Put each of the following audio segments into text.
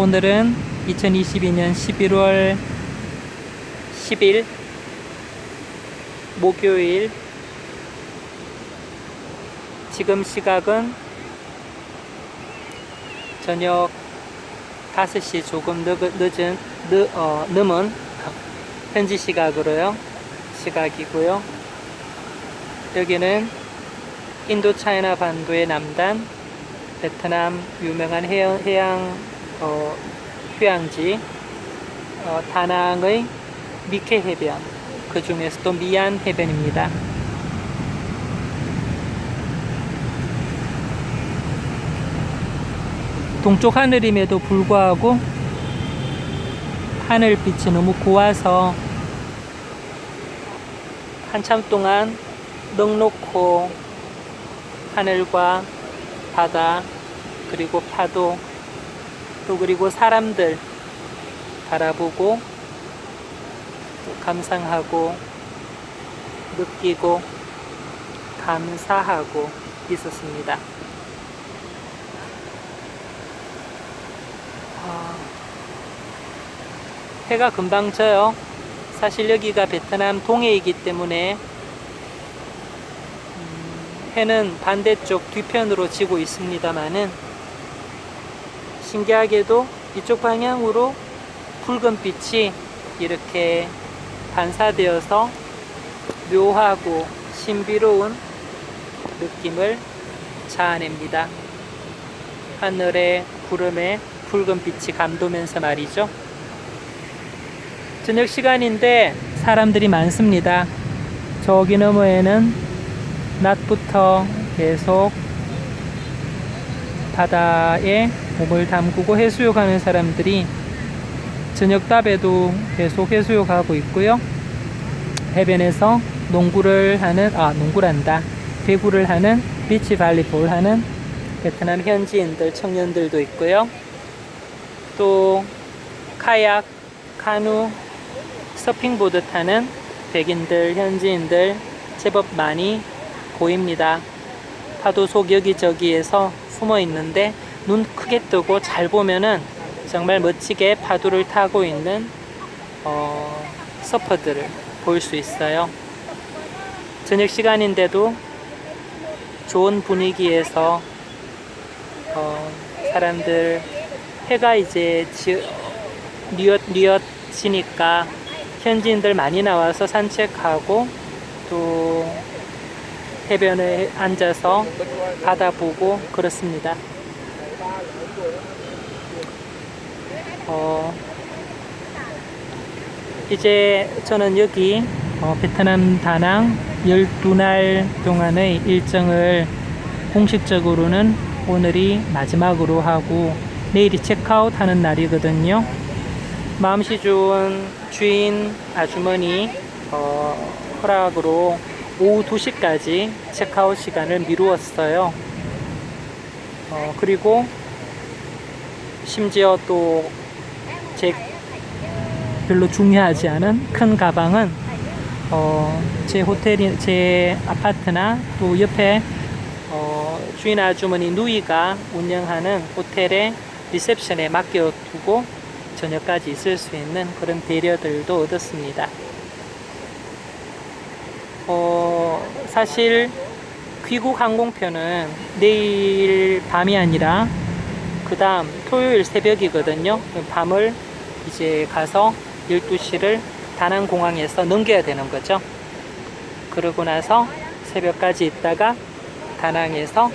오늘은 2022년 11월 10일 목요일. 지금 시각은 저녁 5시 조금 넘은 현지 시각이고요. 여기는 인도 차이나 반도의 남단 베트남 유명한 해양 휴양지 다낭의 미케 해변, 그 중에서도 미안 해변입니다. 동쪽 하늘임에도 불구하고 하늘빛이 너무 고와서 한참 동안 넉넉고 하늘과 바다 그리고 파도 또 그리고 사람들 바라보고 또 감상하고 느끼고 감사하고 있었습니다. 해가 금방 져요. 사실 여기가 베트남 동해이기 때문에 해는 반대쪽 뒤편으로 지고 있습니다만은 신기하게도 이쪽 방향으로 붉은 빛이 이렇게 반사되어서 묘하고 신비로운 느낌을 자아냅니다. 하늘에 구름에 붉은 빛이 감도면서 말이죠. 저녁 시간인데 사람들이 많습니다. 저기 너머에는 낮부터 계속 바다에 몸을 담그고 해수욕 하는 사람들이 저녁답에도 계속 해수욕 하고 있고요. 해변에서 배구를 하는 비치 발리볼 하는 베트남 현지인들, 청년들도 있고요. 또 카약, 카누, 서핑보드 타는 백인들, 현지인들 제법 많이 보입니다. 파도 속 여기저기에서 숨어 있는데 눈 크게 뜨고 잘 보면은 정말 멋지게 파도를 타고 있는 서퍼들을 볼 수 있어요. 저녁 시간인데도 좋은 분위기에서 사람들 해가 이제 뉘어지니까 현지인들 많이 나와서 산책하고 또 해변에 앉아서 바다 보고 그렇습니다. 이제 저는 여기 베트남 다낭 12날 동안의 일정을 공식적으로는 오늘이 마지막으로 하고 내일이 체크아웃 하는 날이거든요. 마음씨 좋은 주인 아주머니 허락으로 오후 2시까지 체크아웃 시간을 미루었어요. 그리고 심지어 또 별로 중요하지 않은 큰 가방은 제 아파트나 또 옆에 주인 아주머니 누이가 운영하는 호텔의 리셉션에 맡겨두고 저녁까지 있을 수 있는 그런 배려들도 얻었습니다. 사실 귀국 항공편은 내일 밤이 아니라 그 다음 토요일 새벽이거든요. 밤을 이제 가서 12시를 다낭공항에서 넘겨야 되는 거죠. 그러고 나서 새벽까지 있다가 다낭에서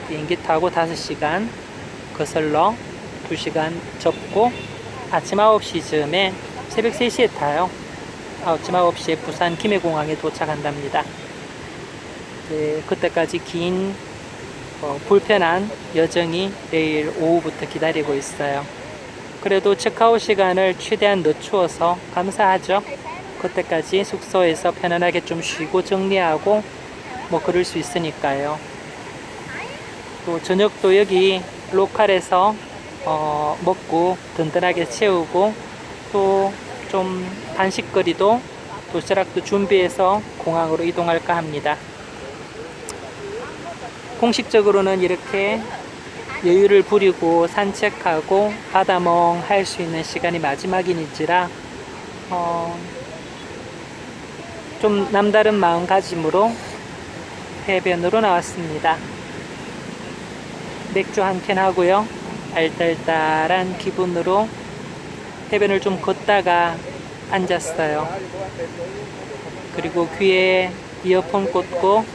비행기 타고 5시간 거슬러 2시간 접고 아침 9시쯤에 새벽 3시에 타요. 아침 9시에 부산 김해공항에 도착한답니다. 네, 그때까지 긴 불편한 여정이 내일 오후부터 기다리고 있어요. 그래도 체크아웃 시간을 최대한 늦추어서 감사하죠. 그때까지 숙소에서 편안하게 좀 쉬고 정리하고 뭐 그럴 수 있으니까요. 또 저녁도 여기 로컬에서 먹고 든든하게 채우고 또 좀 간식거리도 도시락도 준비해서 공항으로 이동할까 합니다. 공식적으로는 이렇게 여유를 부리고 산책하고 바다멍 할 수 있는 시간이 마지막인지라 좀 남다른 마음가짐으로 해변으로 나왔습니다. 맥주 한 캔 하고요. 알딸딸한 기분으로 해변을 좀 걷다가 앉았어요. 그리고 귀에 이어폰 꽂고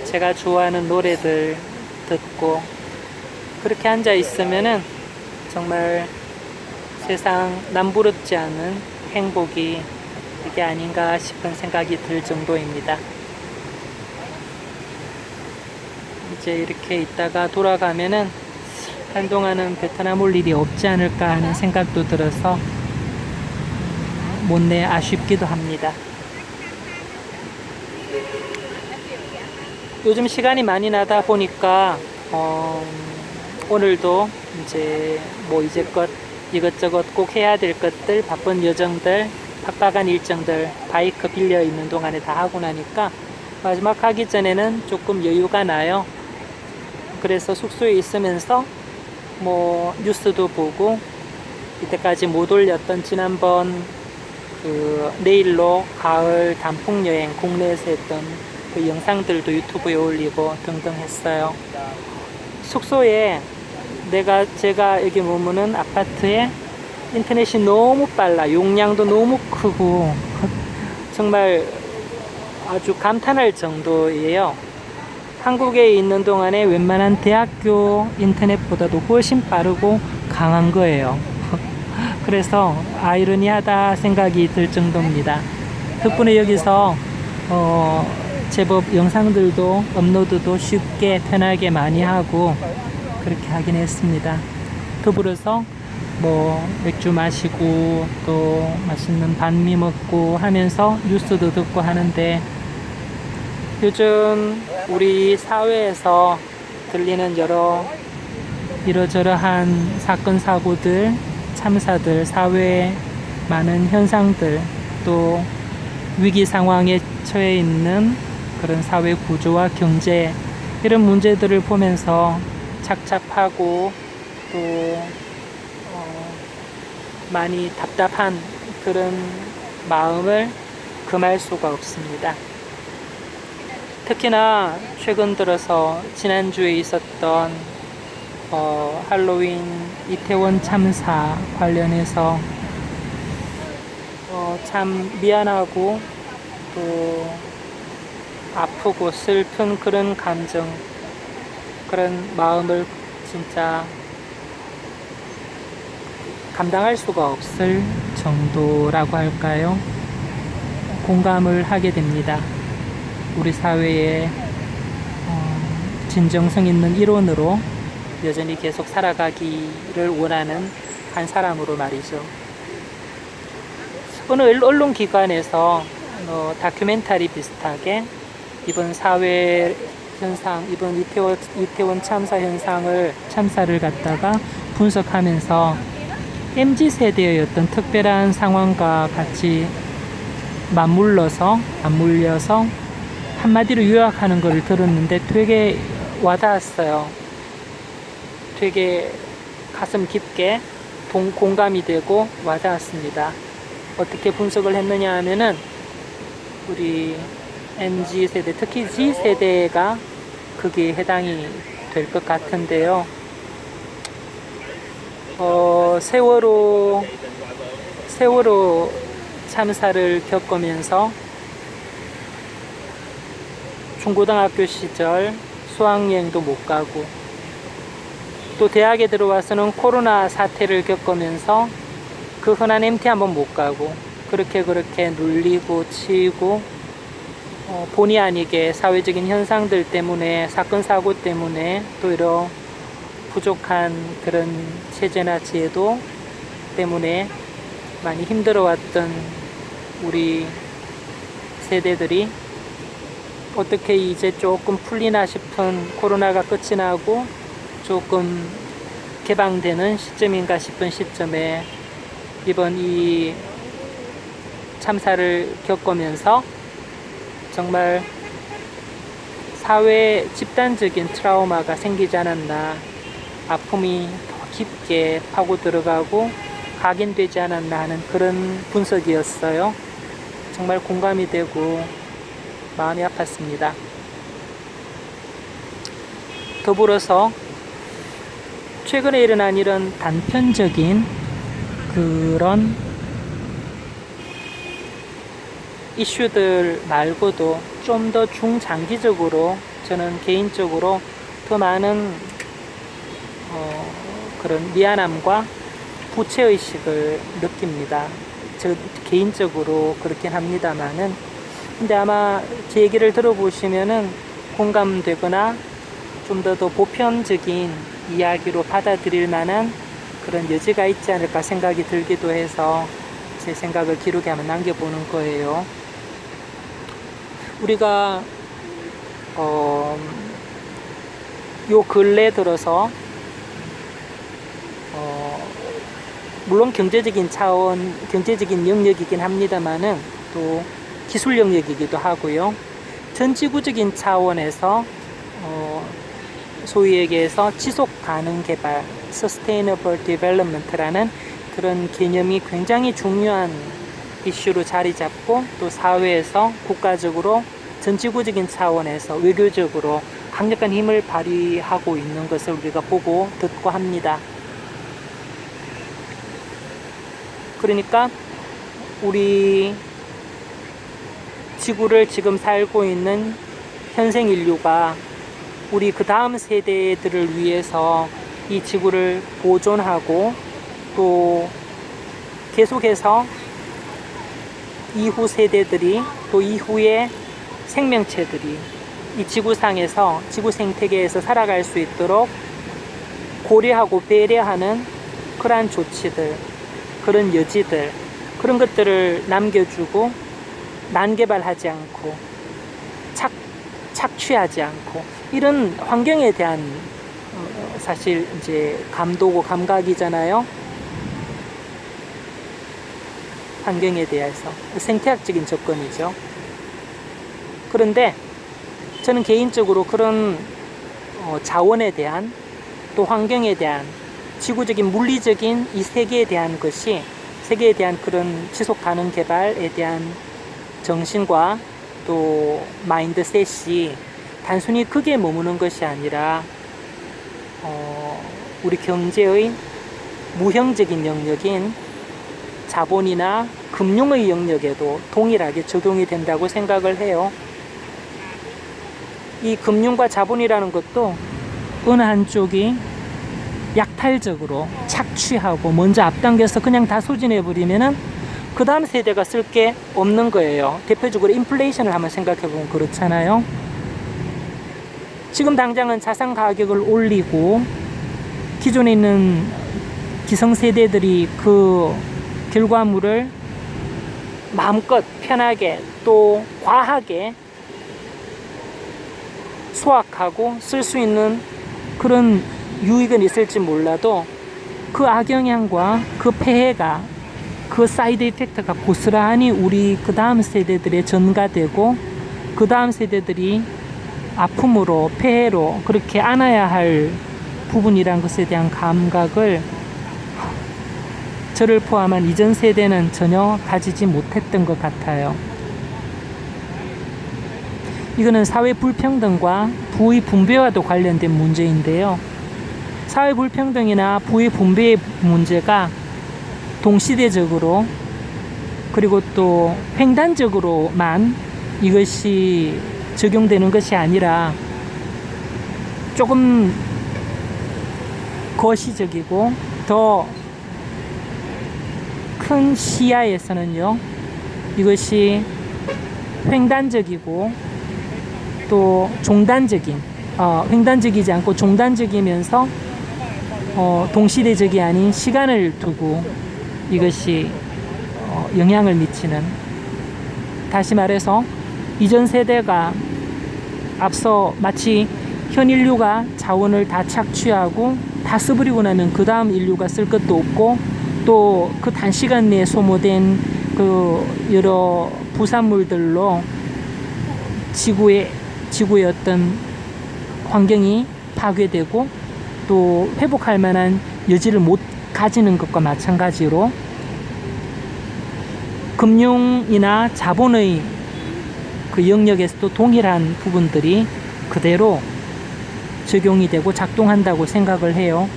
제가 좋아하는 노래들 듣고 그렇게 앉아 있으면은 정말 세상 남부럽지 않은 행복이 이게 아닌가 싶은 생각이 들 정도입니다. 이제 이렇게 있다가 돌아가면은 한동안은 베트남 올 일이 없지 않을까 하는 생각도 들어서 못내 아쉽기도 합니다. 요즘 시간이 많이 나다 보니까 오늘도 이제 뭐 이제껏 이것저것 꼭 해야 될 것들, 바쁜 여정들, 팍팍한 일정들 바이크 빌려 있는 동안에 다 하고 나니까 마지막 하기 전에는 조금 여유가 나요. 그래서 숙소에 있으면서 뭐 뉴스도 보고 이때까지 못 올렸던 지난번 그 내일로 가을 단풍 여행 국내에서 했던 그 영상들도 유튜브에 올리고 등등 했어요. 숙소에 제가 여기 머무는 아파트에 인터넷이 너무 빨라. 용량도 너무 크고 정말 아주 감탄할 정도예요. 한국에 있는 동안에 웬만한 대학교 인터넷보다도 훨씬 빠르고 강한 거예요. 그래서 아이러니하다 생각이 들 정도입니다. 덕분에 여기서 제법 영상들도 업로드도 쉽게 편하게 많이 하고 그렇게 하긴 했습니다. 더불어서 뭐 맥주 마시고 또 맛있는 반미 먹고 하면서 뉴스도 듣고 하는데 요즘 우리 사회에서 들리는 여러 이러저러한 사건 사고들, 참사들, 사회의 많은 현상들, 또 위기 상황에 처해 있는 그런 사회 구조와 경제 이런 문제들을 보면서 착잡하고 또 많이 답답한 그런 마음을 금할 수가 없습니다. 특히나 최근 들어서 지난주에 있었던 할로윈 이태원 참사 관련해서 참 미안하고 또 아프고 슬픈 그런 감정, 그런 마음을 진짜 감당할 수가 없을 정도라고 할까요? 공감을 하게 됩니다. 우리 사회에 진정성 있는 일원으로 여전히 계속 살아가기를 원하는 한 사람으로 말이죠. 어느 언론기관에서 다큐멘터리 비슷하게 이번 사회 현상, 이번 이태원 참사 참사를 갖다가 분석하면서 MZ세대의 어떤 특별한 상황과 같이 맞물려서 한마디로 요약하는 걸 들었는데 되게 와닿았어요. 되게 가슴 깊게 공감이 되고 와닿았습니다. 어떻게 분석을 했느냐 하면은 우리 MZ세대, 특히 Z세대가 그게 해당이 될 것 같은데요. 세월호 참사를 겪으면서 중고등학교 시절 수학여행도 못 가고 또 대학에 들어와서는 코로나 사태를 겪으면서 그 흔한 MT 한번 못 가고 그렇게 눌리고 치이고 본의 아니게 사회적인 현상들 때문에 사건 사고 때문에 또 이런 부족한 그런 체제나 제도 때문에 많이 힘들어왔던 우리 세대들이 어떻게 이제 조금 풀리나 싶은 코로나가 끝이 나고 조금 개방되는 시점인가 싶은 시점에 이번 이 참사를 겪으면서 정말 사회 집단적인 트라우마가 생기지 않았나 아픔이 더 깊게 파고 들어가고 각인되지 않았나 하는 그런 분석이었어요. 정말 공감이 되고 마음이 아팠습니다. 더불어서 최근에 일어난 이런 단편적인 그런 이슈들 말고도 좀 더 중장기적으로 저는 개인적으로 더 많은 그런 미안함과 부채의식을 느낍니다. 저 개인적으로 그렇긴 합니다만은, 근데 아마 제 얘기를 들어보시면은 공감되거나 좀 더 보편적인 이야기로 받아들일 만한 그런 여지가 있지 않을까 생각이 들기도 해서 제 생각을 기록에 한번 남겨보는 거예요. 우리가 요 근래 들어서 물론 경제적인 차원, 경제적인 영역이긴 합니다만은 또 기술 영역이기도 하고요. 전 지구적인 차원에서 소위 얘기해서 지속 가능 개발, Sustainable Development라는 그런 개념이 굉장히 중요한 이슈로 자리 잡고, 또 사회에서 국가적으로 전 지구적인 차원에서 외교적으로 강력한 힘을 발휘하고 있는 것을 우리가 보고 듣고 합니다. 그러니까 우리 지구를 지금 살고 있는 현생 인류가 우리 그 다음 세대들을 위해서 이 지구를 보존하고 또 계속해서 이후 세대들이 또 이후의 생명체들이 이 지구상에서, 지구 생태계에서 살아갈 수 있도록 고려하고 배려하는 그러한 조치들, 그런 여지들, 그런 것들을 남겨주고 난개발하지 않고 착취하지 않고, 이런 환경에 대한 사실 이제 감도고 감각이잖아요. 환경에 대해서 생태학적인 접근이죠. 그런데 저는 개인적으로 그런 자원에 대한, 또 환경에 대한, 지구적인 물리적인 이 세계에 대한 것이, 세계에 대한 그런 지속 가능 개발에 대한 정신과 또 마인드셋이 단순히 그게 머무는 것이 아니라 우리 경제의 무형적인 영역인 자본이나 금융의 영역에도 동일하게 적용이 된다고 생각을 해요. 이 금융과 자본이라는 것도 어느 한쪽이 약탈적으로 착취하고 먼저 앞당겨서 그냥 다 소진해버리면은 그 다음 세대가 쓸 게 없는 거예요. 대표적으로 인플레이션을 한번 생각해보면 그렇잖아요. 지금 당장은 자산 가격을 올리고 기존에 있는 기성세대들이 그 결과물을 마음껏 편하게 또 과하게 수확하고 쓸 수 있는 그런 유익은 있을지 몰라도 그 악영향과 그 폐해가, 그 사이드 이펙트가 고스란히 우리 그 다음 세대들에 전가되고 그 다음 세대들이 아픔으로, 폐해로 그렇게 안아야 할 부분이란 것에 대한 감각을 저를 포함한 이전 세대는 전혀 가지지 못했던 것 같아요. 이거는 사회 불평등과 부의 분배와도 관련된 문제인데요. 사회 불평등이나 부의 분배의 문제가 동시대적으로 그리고 또 횡단적으로만 이것이 적용되는 것이 아니라 조금 거시적이고 더 큰 시야에서는요, 이것이 횡단적이고 또 종단적인, 횡단적이지 않고 종단적이면서 동시대적이 아닌 시간을 두고 이것이 영향을 미치는, 다시 말해서 이전 세대가 앞서 마치 현 인류가 자원을 다 착취하고 다 써버리고 나면 그 다음 인류가 쓸 것도 없고 또 그 단시간 내에 소모된 그 여러 부산물들로 지구의 어떤 환경이 파괴되고 또 회복할 만한 여지를 못 가지는 것과 마찬가지로 금융이나 자본의 그 영역에서도 동일한 부분들이 그대로 적용이 되고 작동한다고 생각을 해요.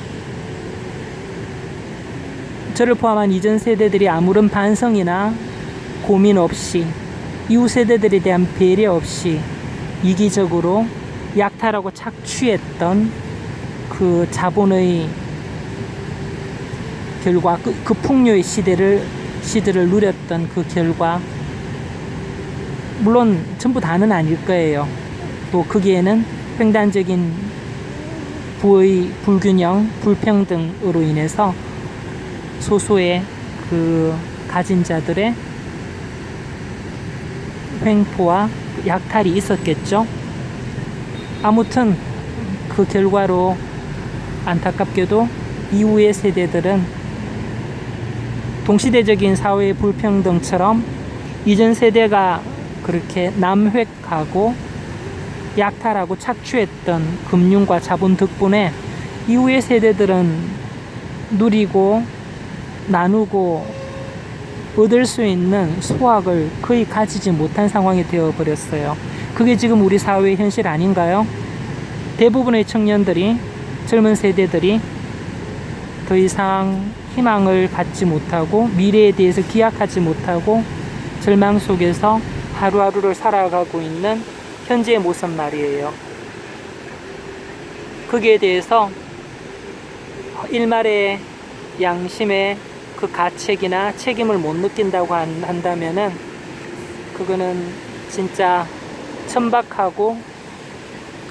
저를 포함한 이전 세대들이 아무런 반성이나 고민 없이 이후 세대들에 대한 배려 없이 이기적으로 약탈하고 착취했던 그 자본의 결과, 그 풍요의 시대를 누렸던 그 결과, 물론 전부 다는 아닐 거예요. 또 거기에는 횡단적인 부의 불균형, 불평등으로 인해서 소수의 그 가진 자들의 횡포와 약탈이 있었겠죠. 아무튼 그 결과로 안타깝게도 이후의 세대들은 동시대적인 사회의 불평등처럼 이전 세대가 그렇게 남획하고 약탈하고 착취했던 금융과 자본 덕분에 이후의 세대들은 누리고 나누고 얻을 수 있는 소확을 거의 가지지 못한 상황이 되어버렸어요. 그게 지금 우리 사회의 현실 아닌가요? 대부분의 청년들이, 젊은 세대들이 더 이상 희망을 갖지 못하고 미래에 대해서 기약하지 못하고 절망 속에서 하루하루를 살아가고 있는 현재의 모습 말이에요. 거기에 대해서 일말의 양심의 그 가책이나 책임을 못 느낀다고 한다면은 그거는 진짜 천박하고,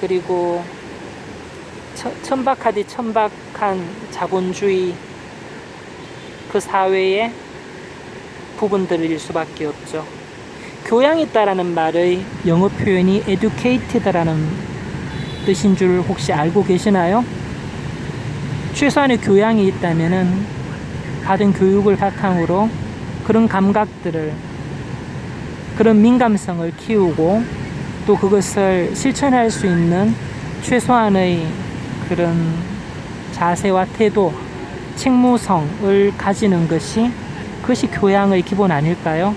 그리고 천박하디 천박한 자본주의 그 사회의 부분들일 수밖에 없죠. 교양이 있다라는 말의 영어 표현이 educated라는 뜻인 줄 혹시 알고 계시나요? 최소한의 교양이 있다면은 받은 교육을 바탕으로 그런 감각들을, 그런 민감성을 키우고 또 그것을 실천할 수 있는 최소한의 그런 자세와 태도, 책무성을 가지는 그것이 교양의 기본 아닐까요?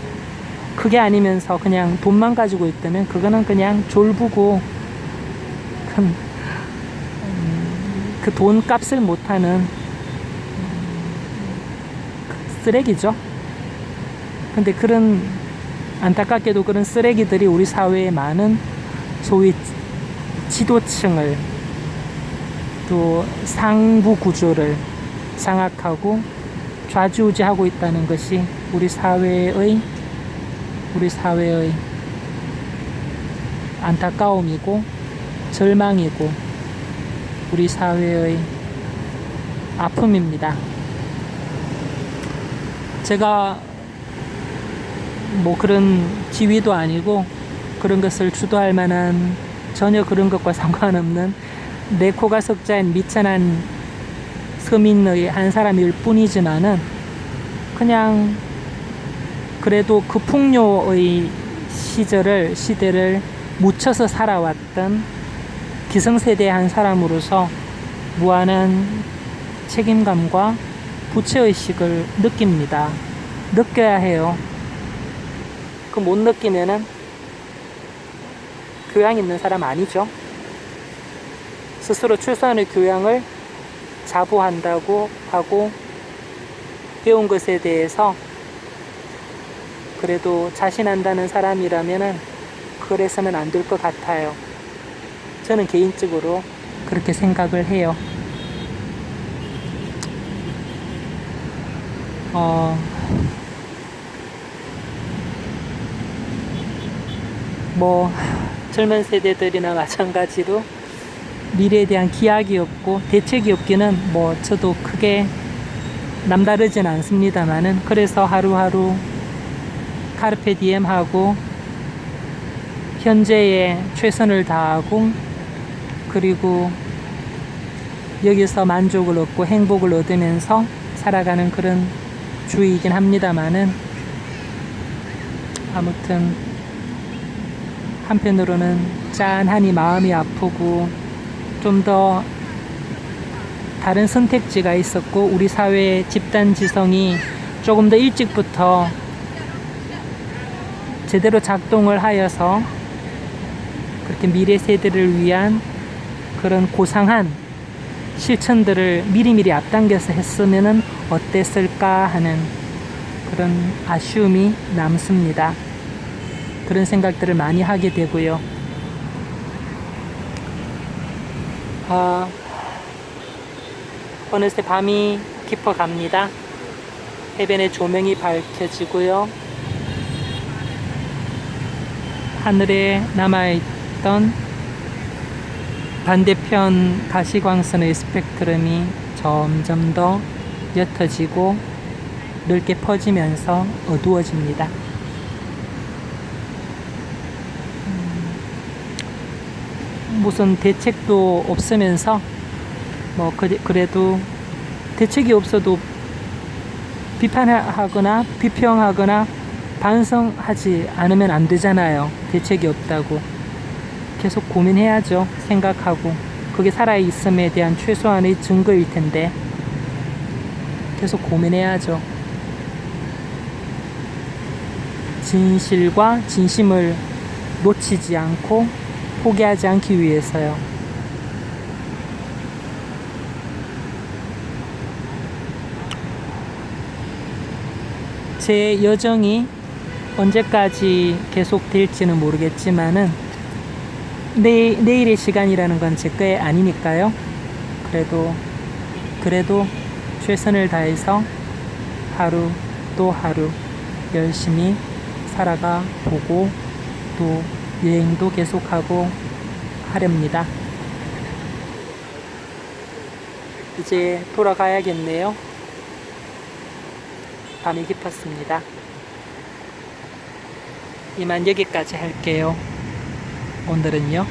그게 아니면서 그냥 돈만 가지고 있다면 그거는 그냥 졸부고 그 돈 값을 못하는 쓰레기죠. 근데 그런, 안타깝게도 그런 쓰레기들이 우리 사회의 많은 소위 지도층을, 또 상부 구조를 장악하고 좌지우지하고 있다는 것이 우리 사회의 안타까움이고 절망이고 우리 사회의 아픔입니다. 제가 뭐 그런 지위도 아니고 그런 것을 주도할 만한, 전혀 그런 것과 상관없는 내 코가 석자인 미천한 서민의 한 사람일 뿐이지만은, 그냥 그래도 그 풍요의 시대를 묻혀서 살아왔던 기성세대의 한 사람으로서 무한한 책임감과 부채의식을 느낍니다. 느껴야 해요. 그 못 느끼면은 교양 있는 사람 아니죠. 스스로 최소한의 교양을 자부한다고 하고 배운 것에 대해서 그래도 자신한다는 사람이라면은 그래서는 안 될 것 같아요. 저는 개인적으로 그렇게 생각을 해요. 뭐 젊은 세대들이나 마찬가지로 미래에 대한 기약이 없고 대책이 없기는 뭐 저도 크게 남다르진 않습니다만은, 그래서 하루하루 카르페 디엠 하고 현재에 최선을 다하고, 그리고 여기서 만족을 얻고 행복을 얻으면서 살아가는 그런 주의이긴 합니다만은, 아무튼 한편으로는 짠하니 마음이 아프고 좀 더 다른 선택지가 있었고 우리 사회의 집단 지성이 조금 더 일찍부터 제대로 작동을 하여서 그렇게 미래 세대를 위한 그런 고상한 실천들을 미리미리 앞당겨서 했으면 어땠을까 하는 그런 아쉬움이 남습니다. 그런 생각들을 많이 하게 되고요. 어느새 밤이 깊어갑니다. 해변의 조명이 밝혀지고요. 하늘에 남아있던 반대편 가시광선의 스펙트럼이 점점 더 옅어지고 넓게 퍼지면서 어두워집니다. 무슨 대책도 없으면서 그래도 대책이 없어도 비판하거나 비평하거나 반성하지 않으면 안 되잖아요. 대책이 없다고. 계속 고민해야죠. 생각하고. 그게 살아있음에 대한 최소한의 증거일 텐데 계속 고민해야죠. 진실과 진심을 놓치지 않고 포기하지 않기 위해서요. 제 여정이 언제까지 계속될지는 모르겠지만은 내일의 시간이라는 건 제 게 아니니까요. 그래도 최선을 다해서 하루 또 하루 열심히 살아가 보고 또 여행도 계속하고 하렵니다. 이제 돌아가야겠네요. 밤이 깊었습니다. 이만 여기까지 할게요. 오늘은요.